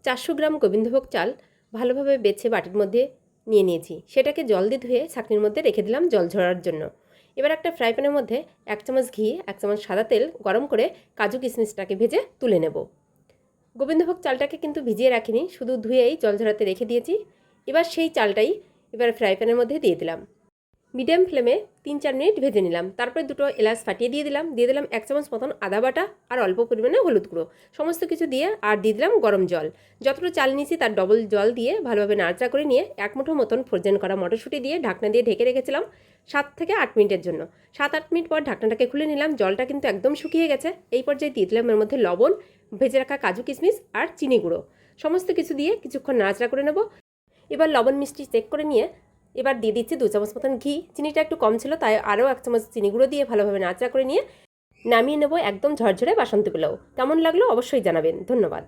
400 গ্রাম গোবিন্দভোগ চাল ভালোভাবে বেছে বাটির মধ্যে নিয়ে নিয়েছি। সেটাকে জল দিয়ে ধুয়ে ছাঁকনির মধ্যে রেখে দিলাম জল ঝরার জন্য। এবার একটা ফ্রাই প্যানের মধ্যে 1 চামচ ঘি 1 চামচ সাদা তেল গরম করে কাজু কিশমিশটাকে ভেজে তুলে নেব। গোবিন্দভোগ চালটাকে কিন্তু ভিজিয়ে রাখিনি, শুধু ধুয়েই জল ঝরাতে রেখে দিয়েছি। এবার সেই চালটাই ফ্রাই প্যানের মধ্যে দিয়ে দিলাম। মিডিয়াম ফ্লেমে 3-4 মিনিট ভেজে নিলাম। তারপরে দুটো এলাচ ফাটিয়ে দিয়ে দিলাম 1 চামচ মতন আদা বাটা আর অল্প পরিমাণে হলুদ গুঁড়ো, সমস্ত কিছু দিয়ে আর দিয়ে দিলাম গরম জল। যতটা চাল নিয়েছি তার ডবল জল দিয়ে ভালোভাবে নাড়াচাড়া করে নিয়ে 1 মুঠো মতন ফ্রোজেন করা মটরশুঁটি দিয়ে ঢাকনা দিয়ে ঢেকে রেখেছিলাম 7 থেকে 8 মিনিটের জন্য। 7-8 মিনিট পর ঢাকনাটাকে খুলে নিলাম। জলটা কিন্তু একদম শুকিয়ে গেছে। এই পর্যায়ে দিয়ে দিলাম এর মধ্যে লবণ, ভেজে রাখা কাজু কিশমিশ আর চিনি গুঁড়ো, সমস্ত কিছু দিয়ে কিছুক্ষণ নাড়াচাড়া করে নেব। এবার লবণ মিষ্টি চেক করে নিয়ে এবার দিয়ে দিচ্ছি 2 চামচ মতন ঘি। চিনিটা একটু কম ছিল তাই আরও 1 চামচ চিনি গুঁড়ো দিয়ে ভালোভাবে নাড়াচাড়া করে নিয়ে নামিয়ে নেব একদম ঝরঝরে বাসন্তী পোলাও। কেমন লাগলো অবশ্যই জানাবেন। ধন্যবাদ।